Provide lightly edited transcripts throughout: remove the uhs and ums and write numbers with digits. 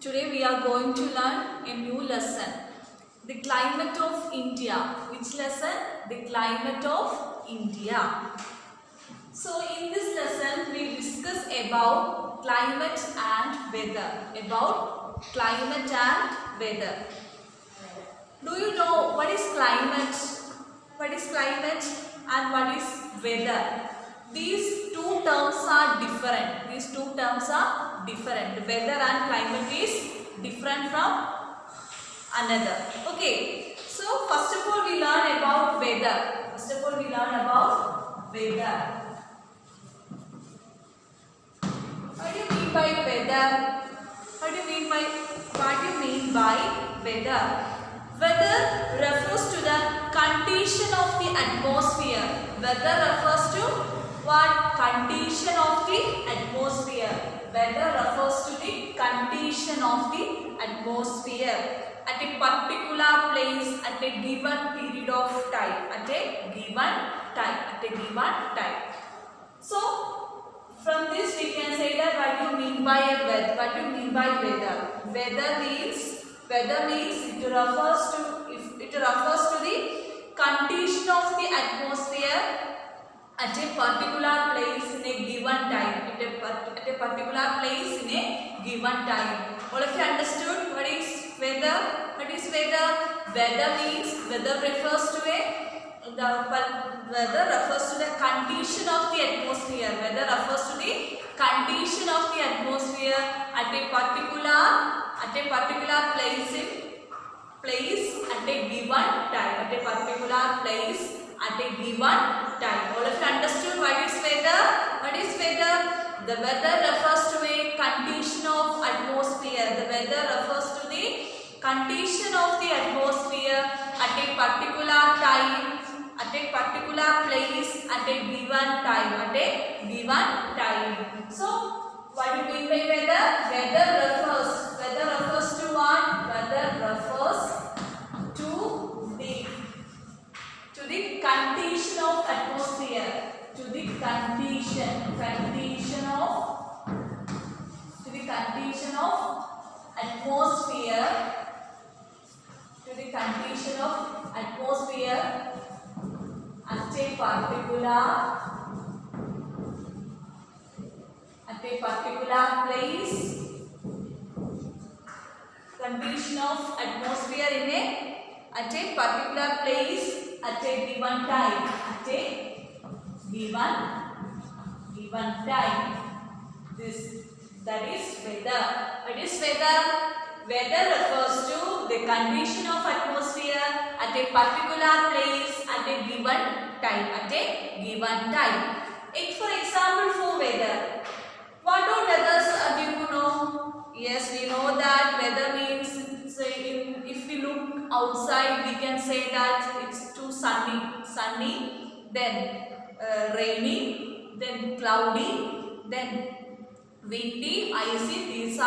Today we are going to learn a new lesson. The climate of India. Which lesson? The climate of India. So in this lesson we discuss about climate and weather. About climate and weather. Do you know what is climate? What is climate and what is weather? These two terms are different. These two terms are different. Weather and climate is different from another. Okay. So first of all we learn about weather. First of all we learn about weather. What do you mean by weather? What do you mean by weather? Weather refers to the condition of the atmosphere. Weather refers to what? Condition of the atmosphere. Weather refers to the condition of the atmosphere at a particular place at a given period of time. At a given time. So from this we can say that what do you mean by weather? What do you mean by weather? Weather means it refers to the condition of the atmosphere at a particular place in a given time. At a particular place in a given time. All of you understood what is weather? What is weather? Weather means weather refers to the condition of the atmosphere. Weather refers to the condition of the atmosphere at a particular place at a given time. At a particular place at a given time. All of you understood what is weather? What is weather? The weather refers to a condition of atmosphere. The weather refers to the condition of the atmosphere at a particular time, at a particular place, at a given time. So, what do you mean by weather? Weather refers to what? Weather refers to the condition of atmosphere. To the condition of atmosphere. To the condition of atmosphere at a particular place. Condition of atmosphere at a particular place at a given time. At a given time. That is weather. What is weather? Weather refers to the condition of atmosphere at a particular place at a given time. For example, for weather. What all weathers do you know? Yes, we know that weather means, if we look outside, we can say that it's too sunny, then rainy, then cloudy, then windy, icy. These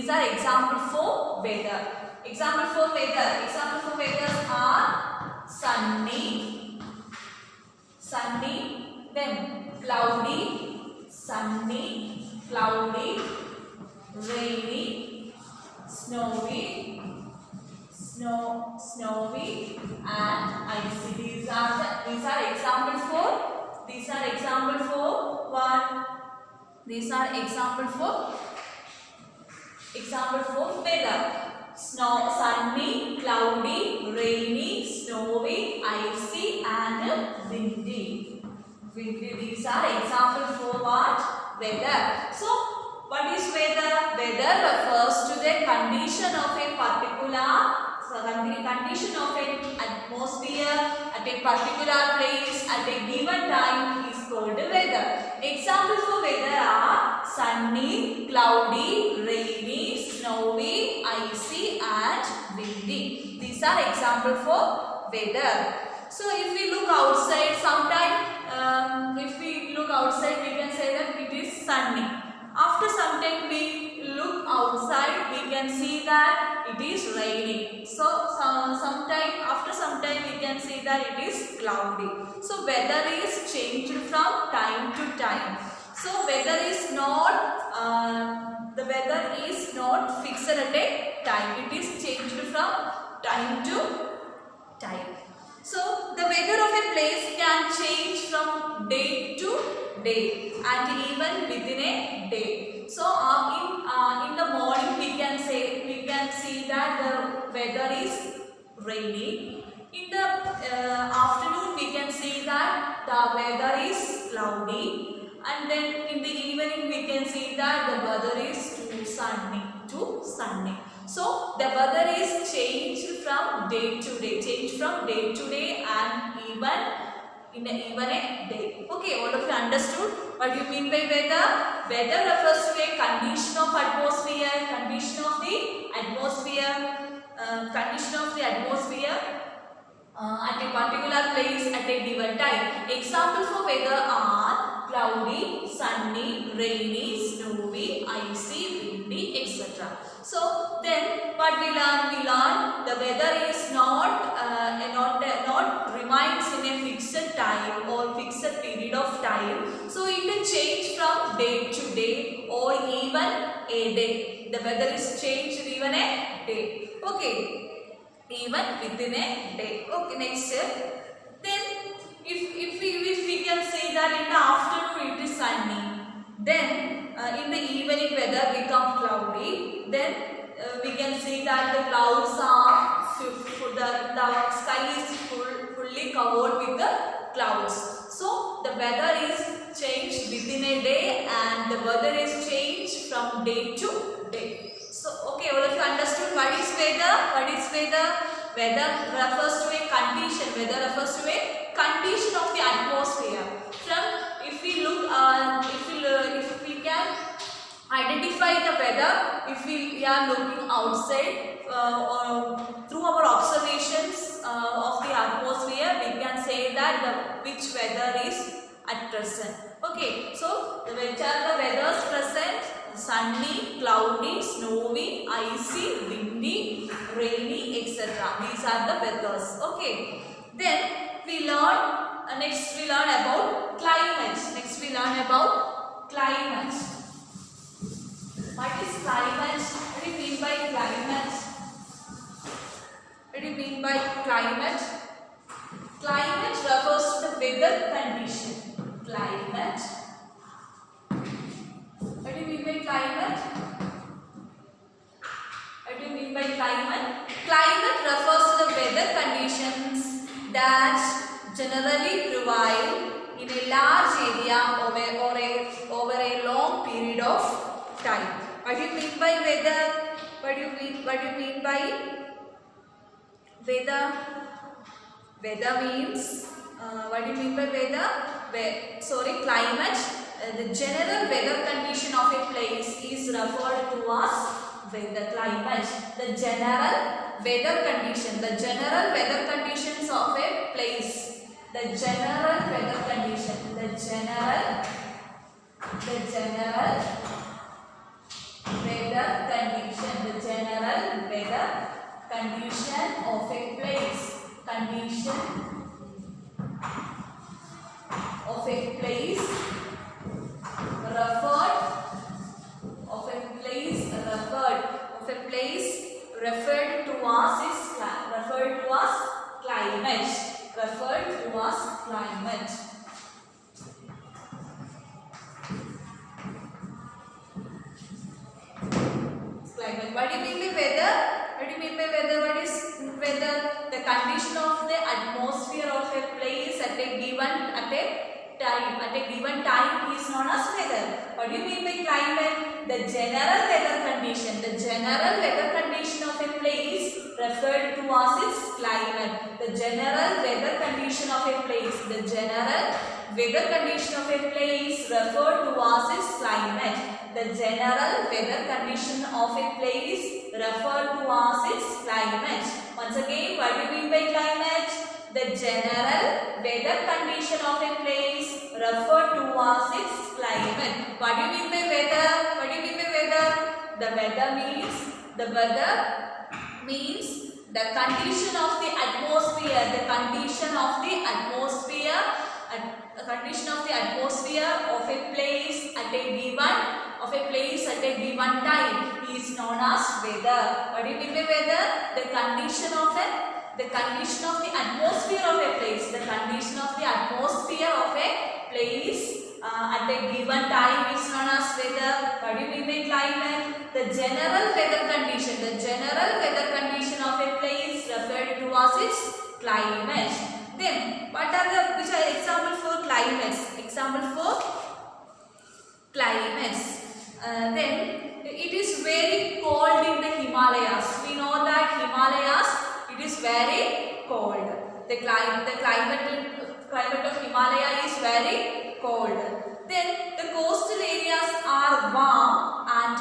are example for weather. Example for weather are sunny, then cloudy, rainy, snowy, and icy. These are example for what? These are example for weather. Sunny, cloudy, rainy, snowy, icy, and windy. These are examples for what? Weather. So, what is weather? Weather refers to the condition of a condition of an atmosphere at a particular place at a given time is called weather. Examples for weather are sunny, cloudy, rainy, snowy, icy, and windy. These are examples for weather. So if we look outside, we can say that it is sunny. After some time we look outside, we can see that it is raining. So after some time we can see that it is cloudy. So weather is changed from time to time. So weather is not time. It is changed from time to time. So the weather of a place can change from day to day and even within a day. So in the morning we can see that the weather is rainy. In the afternoon we can see that the weather is cloudy, and then in the evening we can see that the weather is too sunny. So the weather is changed from day to day, and even in even a day. Okay, all of you understood what you mean by weather? Weather refers to a condition of atmosphere, at a particular place at a given time. Examples for weather are cloudy, sunny, rainy, snowy, icy, windy, etc. So then what we learn? We learn the weather is not remains in a fixed time or fixed period of time. So it will change from day to day or even a day. The weather is changed even a day. Okay. Even within a day. Okay, next step. Then if we can say that in the afternoon it is sunny, then in the evening weather become cloudy, then we can see that the clouds are the sky is fully covered with the clouds. So the weather is changed within a day and the weather is changed from day to day. So okay, all of you understood what is weather? Weather refers to a condition of the atmosphere. From if we can identify the weather, if we are looking outside or through our observations of the atmosphere, we can say that which weather is at present. Okay, so which are the weathers present? Sunny, cloudy, snowy, icy, windy, rainy, etc. These are the weathers. Okay. Then we learn next we learn about climate. What is climate? What do you mean by climate? Climate refers to the weather condition. What do you mean by climate? Climate refers to the weather conditions that generally prevail in a large area over a long period of time. What do you mean by weather? What do you mean by weather? Weather means what do you mean by weather? Climate. The general weather condition of a place is referred to as weather. Climate. The general weather conditions of a place. The general weather condition of a place. Referred to as climate. What do you mean by weather? What is weather? The condition of the atmosphere of a place at a given time is known as weather. What do you mean by climate? The general weather condition of a place referred to as its climate. The general weather condition of a place referred to as its climate. The general weather condition of a place referred to as its climate. Once again, what do you mean by climate? The general weather condition of a place referred to as its climate. What do you mean by weather? The weather means the condition of the atmosphere. Of a place at a given time is known as weather. What do you mean by weather? The condition of the atmosphere of a place. The condition of the atmosphere of a place at a given time is known as weather. What do you mean by climate? The general weather condition. The general weather condition of a place referred to as its climate. Then, which are example for climates? Example for climates. Then, it is very cold in the Himalayas. We know that Himalayas, it is very cold. The climate of Himalaya is very cold. Then, the coastal areas are warm and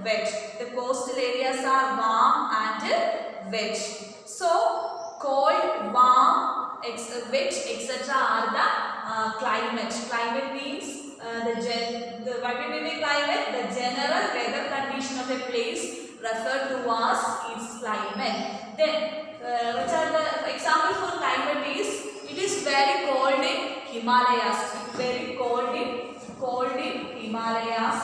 wet. The coastal areas are warm and wet. So, cold, warm, wet, etc. are the climate. Climate means what do you mean by climate? The general weather condition of a place referred to as its climate. Then, which are the example for climate is it is very cold in Himalayas. Very cold in Himalayas.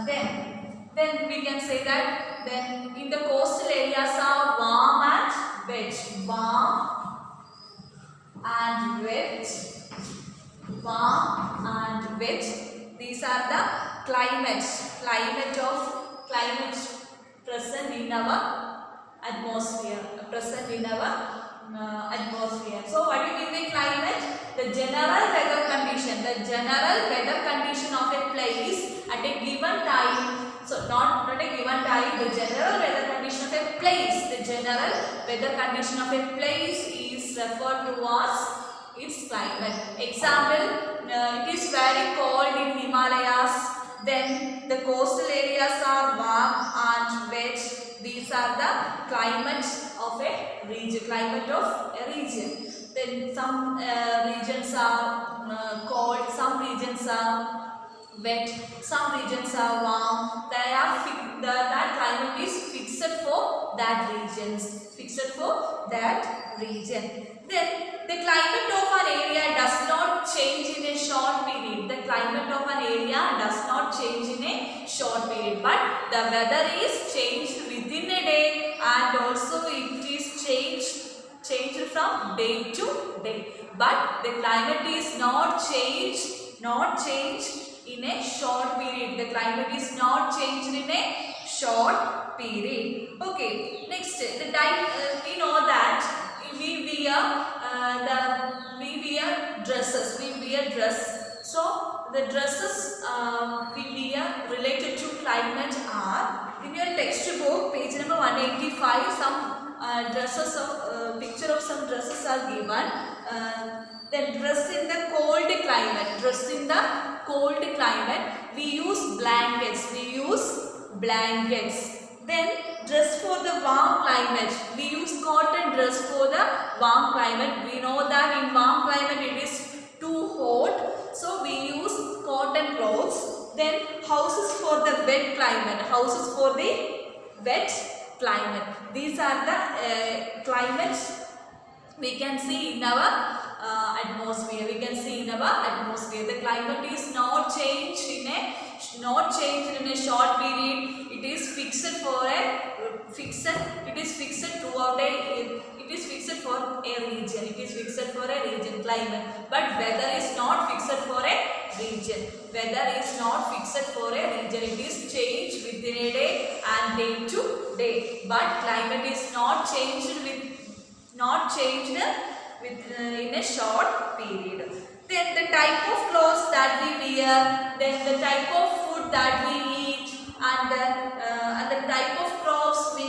Then we can say that then in the coastal areas are warm and wet. Warm and wet. Warm and wet. These are the climate present in our atmosphere. So what do you mean by climate? The general weather condition. The general weather condition of a place at a given time. So not a given time. The general weather condition of a place. The general weather condition of a place is referred to as its climate. Example, it is very cold in Himalayas. Then the coastal areas are warm and wet. These are the climates of a region. Then some regions are cold, some regions are wet, some regions are warm. That climate is fixed for that region. Then the climate of an area does not change in a short period. The climate of an area does not change in a short period, but the weather is changed within a day, and also it is changed from day to day. But the climate is not changed in a short period. The climate is not changed in a short period. Okay, next we know that we wear dresses. So the dresses we wear related to climate are in your textbook, page number 185. Some dresses of picture of some dresses are given. Then dress in the cold climate. We use blankets. Then dress for the warm climate. We use cotton dress for the warm climate. We know that in warm climate it is too hot, so we use cotton clothes. Then houses for the wet climate. These are the climates we can see in our atmosphere. The climate is not changed in a short period. It is fixed for a region climate. But weather is not fixed for a region. It is changed within a day and day to day. But climate is not changed in a short period. Then the type of clothes that we wear, then the type of food that we eat, and the type of crops we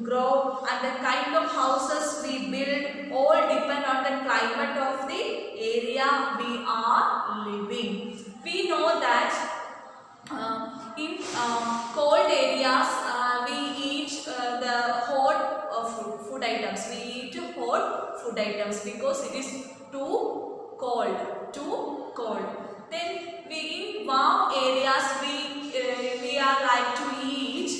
grow, and the kind of houses we build, all depend on the climate of the area we are living. We know that in cold areas we eat the hot food items. We eat hot food items because it is too cold. Then we in warm areas we are like to eat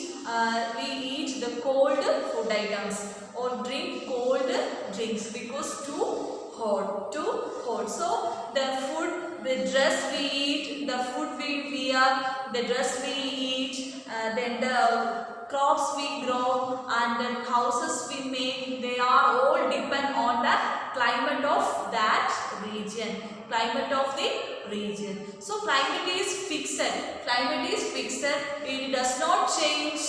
the cold food items or drink cold drinks because too hot. So the food, the dress we eat, the food we wear, the dress we eat, then the crops we grow and the houses we make, they are all depend on the climate of that region. Climate of the region. So climate is fixed. Climate is fixed. It does not change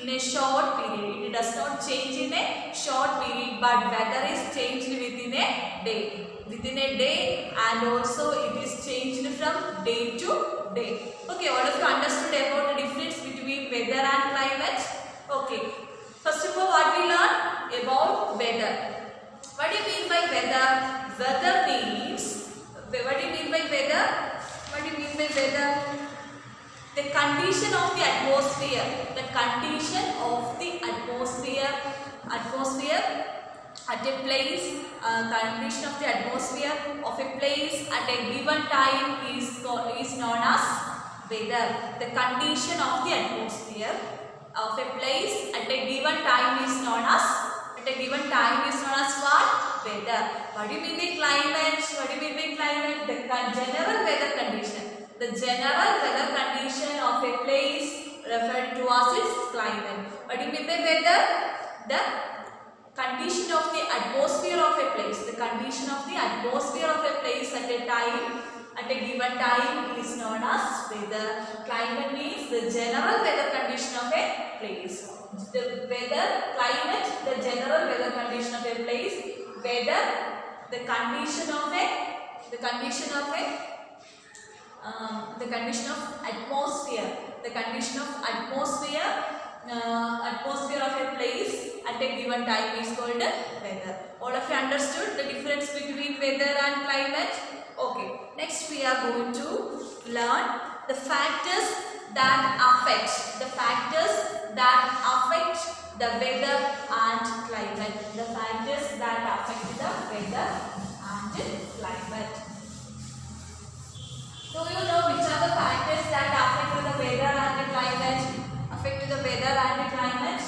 in a short period. It does not change in a short period, but weather is changed within a day. Within a day, and also it is changed from day to day. Okay, all of you understood about the difference between weather and climate? Okay. First of all, what we learn about weather. What do you mean by weather? Weather means, what do you mean by weather? What do you mean by weather? The condition of the atmosphere. The condition of the atmosphere. Atmosphere at a place. Condition of the atmosphere of a place at a given time is known as weather. The condition of the atmosphere of a place at a given time is known as what? Weather. What do you mean by climate? What do you mean by climate? The general weather condition. The general weather condition of a place referred to as its climate. What do you mean by weather? The condition of the atmosphere of a place. The condition of the atmosphere of a place at a given time is known as weather. Climate means the general weather condition of a place. The weather, climate, the general weather condition of a place. Weather, the condition of atmosphere. The condition of atmosphere of a place at a given time is called weather. All of you understood the difference between weather and climate? Okay. Next we are going to learn the factors that affect the weather and climate. The factors that affect the weather and climate. Do you know which are the factors that affect the weather and the climate? Affect the weather and the climate?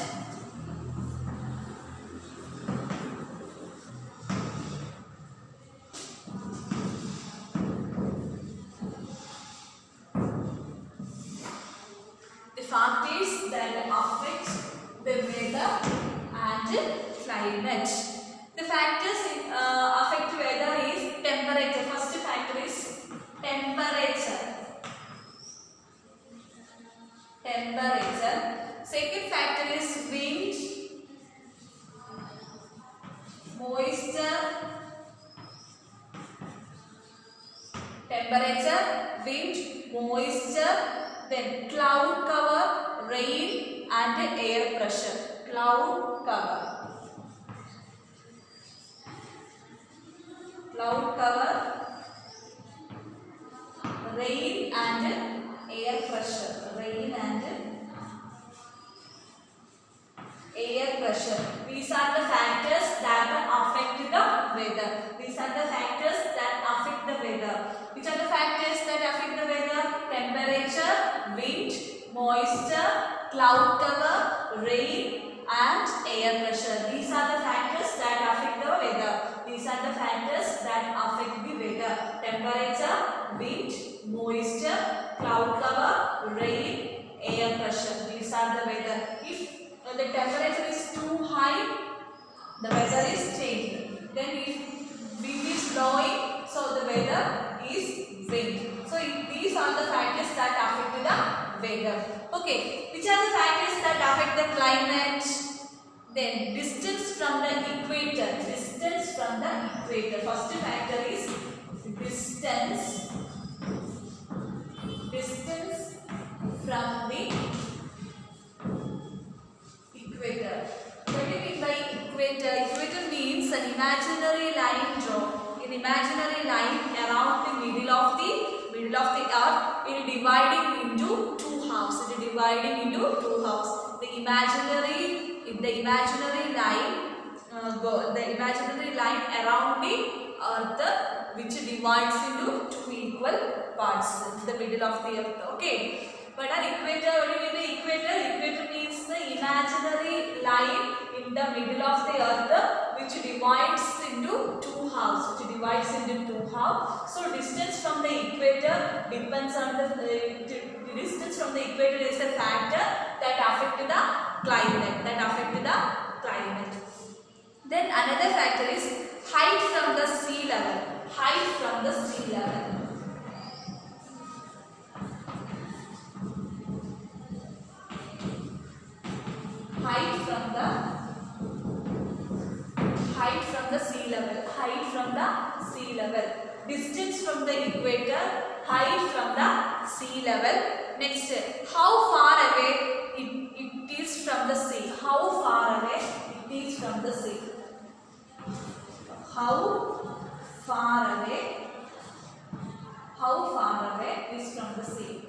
The factors that affect the weather and climate. The factors affect weather is temperature. First factor is temperature. Second factor is wind, moisture, temperature, wind, moisture, then cloud cover, rain and air pressure. Cloud cover, rain and air pressure. These are the factors that affect the weather. Which are the factors that affect the weather? Temperature, wind, moisture, cloud cover, rain and air pressure. These are the factors that affect the weather. Temperature, wind, moisture, cloud cover, rain, air pressure. These are the weather. If the temperature is too high, the weather is changed. Then if wind is blowing, so the weather is wind. So these are the factors that affect the weather. Okay, which are the factors that affect the climate? Then distance from the equator. First factor is distance from the equator. What do you mean by equator? Equator means an imaginary line drawn. An imaginary line around the middle of the earth. It is dividing into two halves. The imaginary line around the earth, which divides into two equal parts in the middle of the earth. Okay. But an equator, what do you mean by equator? Equator means the imaginary line in the middle of the earth which divides into two halves. So distance from the equator depends on the The distance from the equator is a factor that affect the climate. Then another factor is height from the sea level. Height from the sea level. Height from the sea level. Height from the sea level. Distance from the equator. Height from the sea level. Next, how far away it is from the sea. How far away it is from the sea. How far away is from the sea.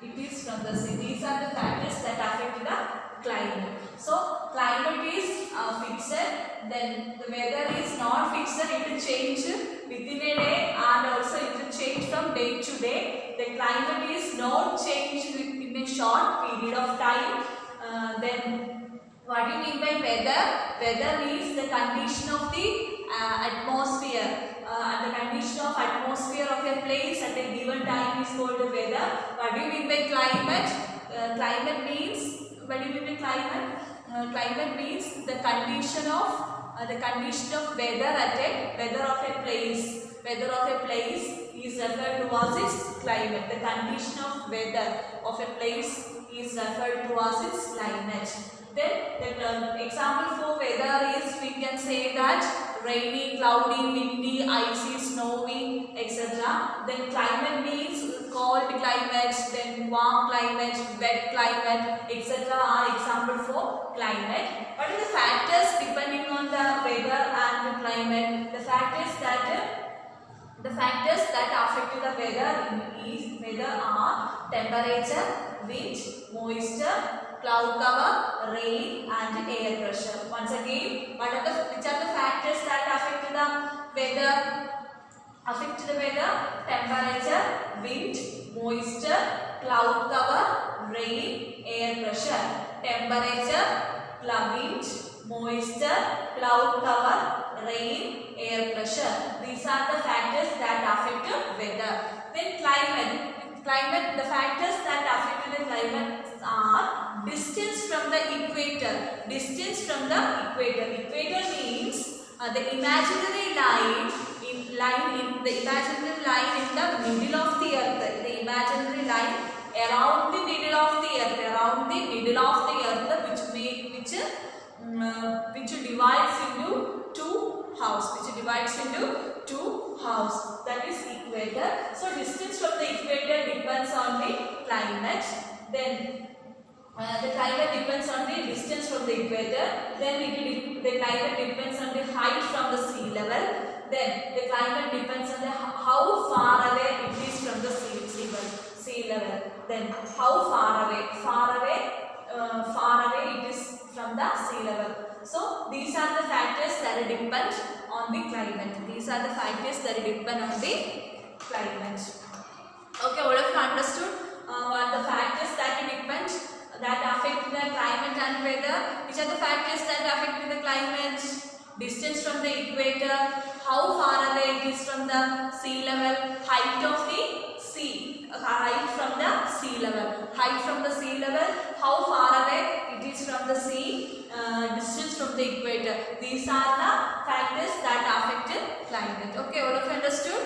It is from the sea. These are the factors that affect the climate. So climate is fixed, then the weather is not fixed, it will change within a day and also it will change from day to day. The climate is not changed within a short period of time. Then what do you mean by weather? Weather means the condition of the atmosphere. And the condition of atmosphere of a place at a given time is called the weather. What do you mean by climate? Climate means, what do you mean by climate? Climate means the condition of weather of a place. Weather of a place is referred to as its climate. The condition of weather of a place is referred to as its climate. Then the example for weather is, we can say that rainy, cloudy, windy, icy, snowy, etc. Then climate means cold climate, then warm climate, wet climate, etc. are example for climate. What are the factors depending on the weather and the climate? The factors that affect the weather are temperature, wind, moisture, cloud cover, rain and air pressure. Once again, which are the factors that affect the weather? Temperature, wind, moisture, cloud cover, rain, air pressure. Temperature, wind, moisture, cloud cover, rain, air pressure. These are the factors that affect weather. Then climate. The factors that affect the climate are distance from the equator. Distance from the equator. Equator means the imaginary line in the middle of the earth. The imaginary line around the middle of the earth, which divides into two halves. That is equator. So distance from the equator depends on the climate. Then the climate depends on the distance from the equator. Then the climate depends on the height from the sea level. Then the climate depends on how far away it is from the sea level. Then how far away it is from the sea level. So these are the factors that depend on the climate. Okay, all of you understood what the factors that affect the climate and weather? Which are the factors that affect the climate? Distance from the equator, how far away it is from the sea level, height from the sea level, how far away it is from the sea, distance from the equator. These are the factors that affect climate. Okay, all of you understood?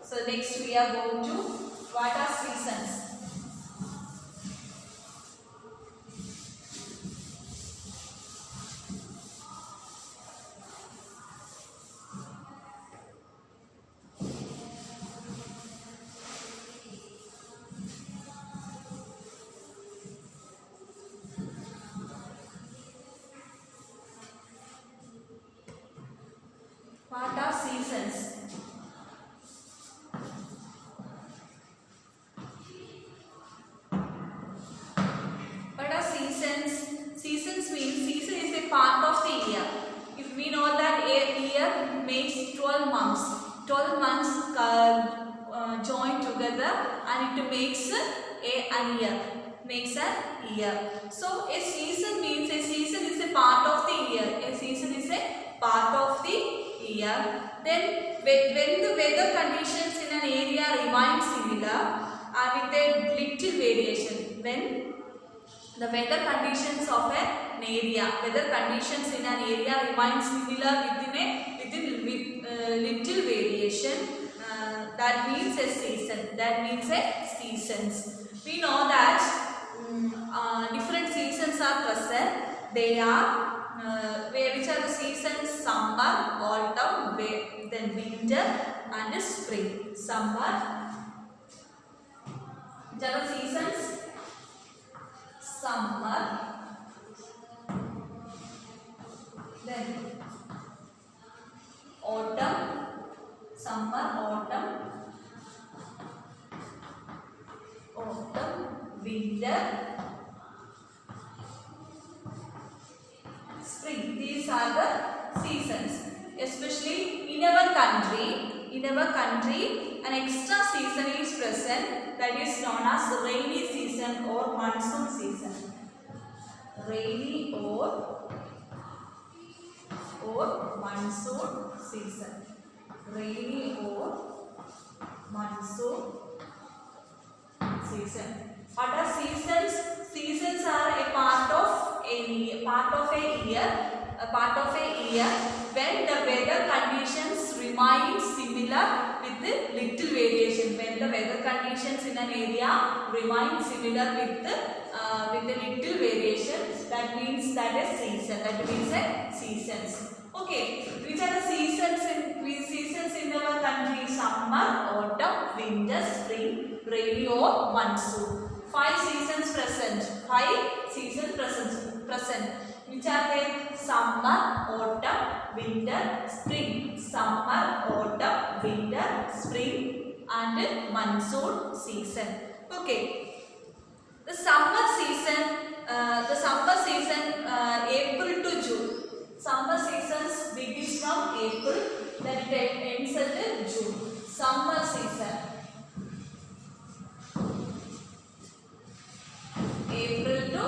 So next we are going to what are seasons. What are seasons? What are seasons? Seasons means season is a part of the year. If we know that a year makes 12 months. 12 months join together and it makes a year. So a season means a season is a part of the year. A season is a part of the year. Then when the weather conditions in an area remain similar with a little variation, when the weather conditions of an area, weather conditions in an area remain similar within little variation, that means a season. That means a seasons. We know that different seasons are present. They are which are the seasons? Summer, autumn, then winter and spring. Summer. Which are the seasons? Summer, then autumn, summer, autumn, winter, spring. These are the seasons. Especially in our country, an extra season is present, that is known as rainy season or monsoon season. Rainy or monsoon season. Rainy or monsoon season. What are seasons? Seasons are a part of a year when the weather conditions remain similar with little variation. When the weather conditions in an area remain similar with a little variation, that means that a season. That means a seasons. Okay, which are the seasons in our country? Summer, autumn, winter, spring, rainy or monsoon. 5 seasons present. Which are they? Summer, autumn, winter, spring. Summer, autumn, winter, spring and monsoon season. Okay. The summer season April to June. Summer seasons begins from April, then it ends at June. Summer season. April to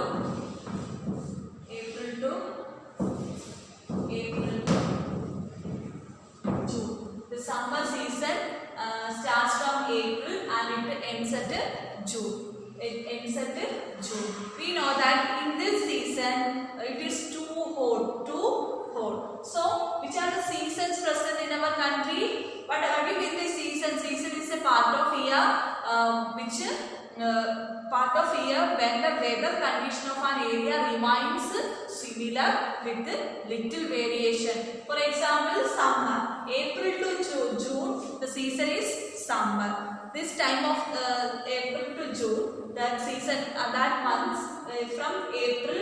June. The summer season starts from April and it ends at June. We know that in this season it is too hot. So, which are the seasons present in our country? What do you mean by season? Season is a part of year when the weather condition of an area remains similar with little variation. For example, summer. April to June, the season is summer. This time of April to June, that season, that month, from April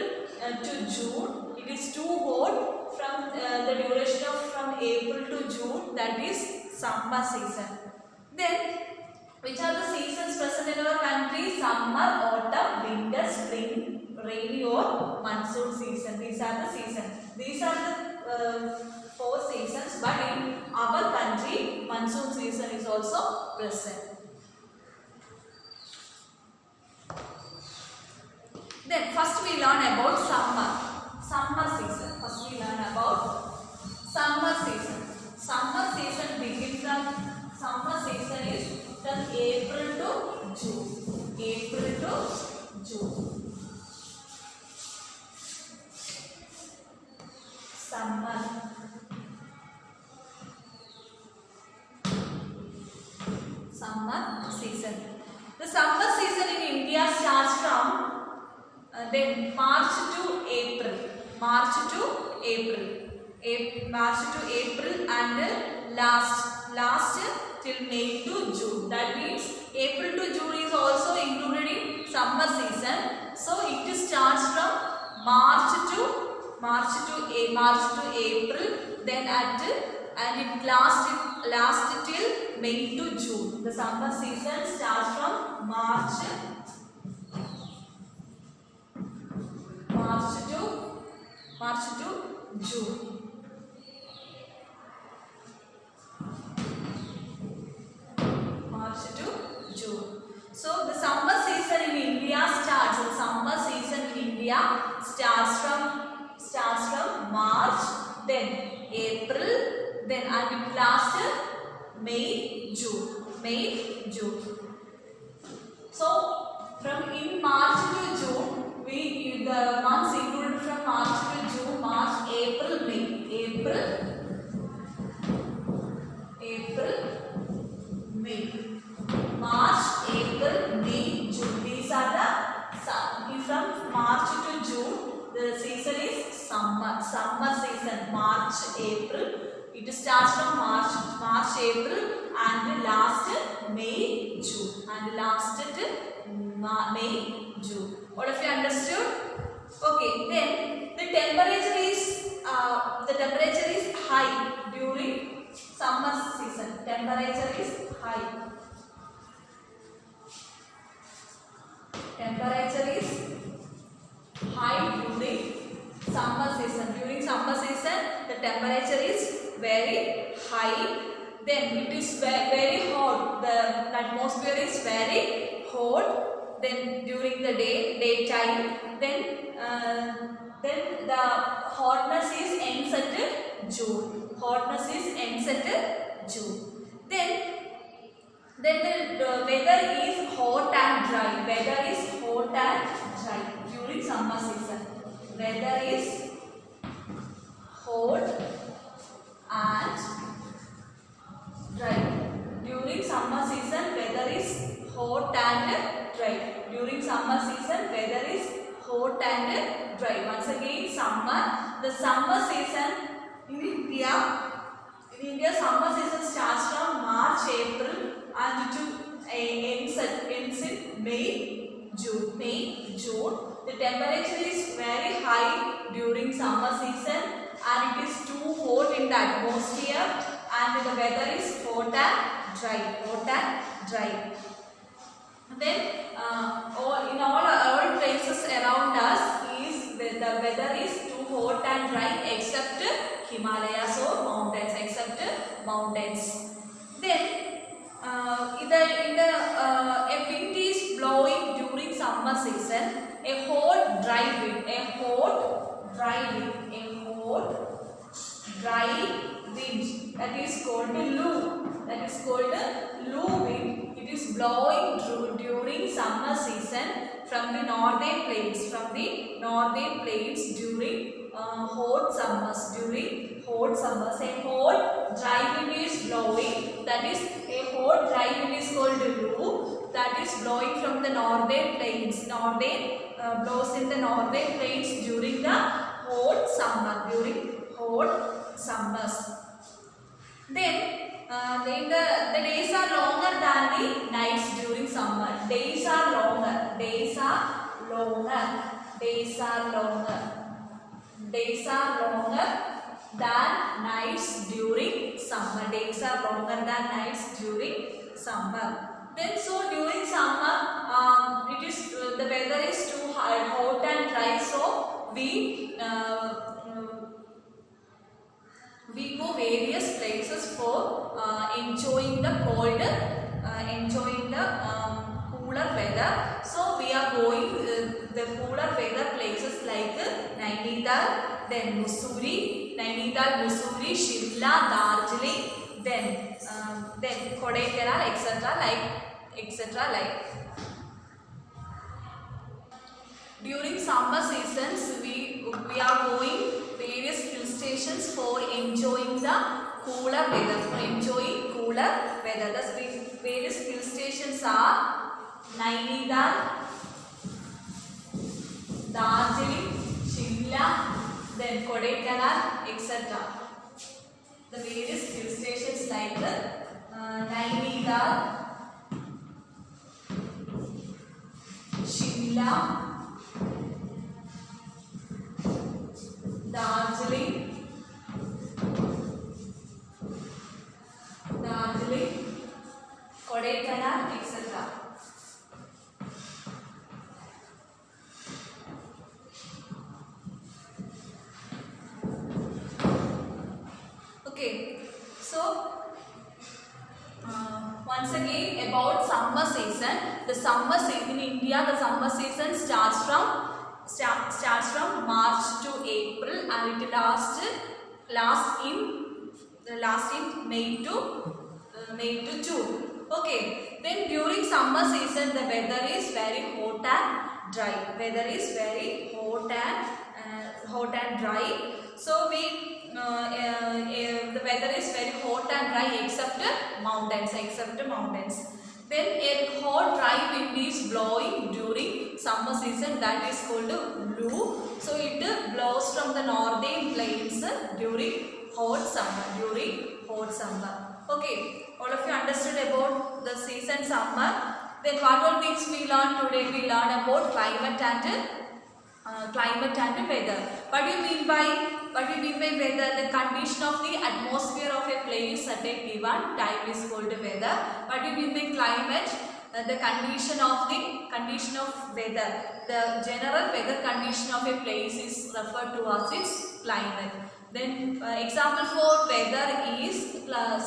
to June, it is too hot. From the duration of from April to June, that is summer season. Then, which are the seasons present in our country? Summer, autumn, winter, spring, rainy or monsoon season. These are the seasons. These are the 4 seasons, but in our country, monsoon season is also present. Then first we learn about summer season. Summer season begins from is from April to June. Summer season. The summer season in India starts from then March to April and last till May to June. That means April to June is also included in summer season. So it starts from March to April, then and it lasts till May to June. The summer season starts from March to June. So the summer season in India starts from March, then April, then and it lasts So from in March to June, the months included from March to June, March, April, May, April, May, March, April, May, June. These are the from March to June. The season is summer season. March, April. It starts from March, April, and last May, June, and last May, June. All of you understood? Okay. Then the temperature is high during summer season. Temperature is high. Temperature is high during summer season. During summer season, the temperature is very high. Then it is very hot. The atmosphere is very hot. Then during the daytime, then the hotness is ends at June. Hotness is ends at June. Then the weather is hot and dry. Weather is hot and dry during summer season. Weather is hot and dry. During summer season, weather is hot and dry. During summer season, weather is hot and dry. Once again, summer. The summer season in India, summer season starts from March, April, and to ends in May, June. The temperature is very high during summer season, and it is too hot in the atmosphere, and the weather is hot and dry. Then in all places around us is the weather is too hot and dry except Himalayas or mountains. Then a wind is blowing during summer season. A hot dry wind that is called Loo wind. It is blowing during summer season from the northern plains during hot summers. A hot dry wind is blowing. That is, a hot dry wind is called Loo. That is blowing from the northern plains. Blows in the northern plains during the hot summers. Then the days are longer than the nights during summer. Days are longer than nights during summer. Then so during summer, the weather is too hot and dry. So we go various places for enjoying the cooler weather. So we are going the cooler weather places like Nainital, then Mussoorie, Shimla, Darjeeling, then Kodaikanal, etc. During summer seasons, we are going various hill stations for enjoying the cooler weather. The various hill stations are Nainital, Darjeeling, Shimla, then Kodaikanal, etc. The various hill stations like Nainital, Shimla, Darjeeling, Kodaikanal, etc. Okay, so once again about summer season. The summer season in India, the summer season starts from March to April, and it lasts in May to June. Okay. Then during summer season, season the weather is very hot and dry. Weather is very hot and dry. So the weather is very hot and dry except mountains. Then a hot dry wind is blowing during summer season, that is called Lu. So it blows from the northern plains during hot summer. Okay, all of you understood about the season summer. Then what all things we learned today? We learned about climate and weather. What do you mean by weather? The condition of the atmosphere of a place at a given time is called weather. What do you mean by climate? The condition of weather. The general weather condition of a place is referred to as its climate. Then example for weather is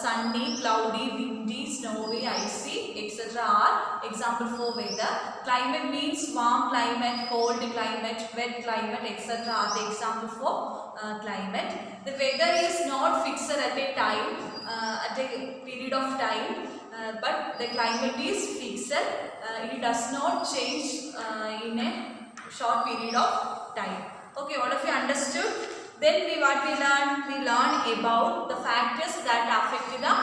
sunny, cloudy, windy, snowy, icy, etc. are example for weather. Climate means warm climate, cold climate, wet climate, etc. are the example for climate. The weather is not fixed at a time, at a period of time, but the climate is fixed. It does not change in a short period of time. Okay, all of you understood? Then we learn about the factors that affect the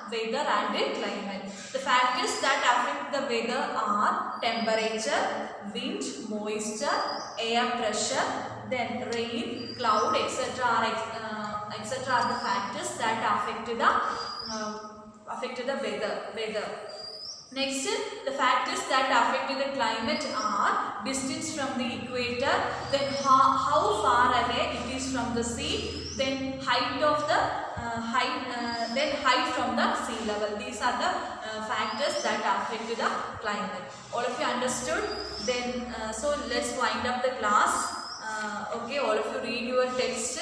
weather and the climate. The factors that affect the weather are temperature, wind, moisture, air pressure, then rain, cloud, etc. are the factors that affect the weather. Next, the factors that affect the climate are distance from the equator, then how far away it is from the sea, then height from the sea level. These are the factors that affect the climate. All of you understood? Then so let's wind up the class. Okay, all of you read your text.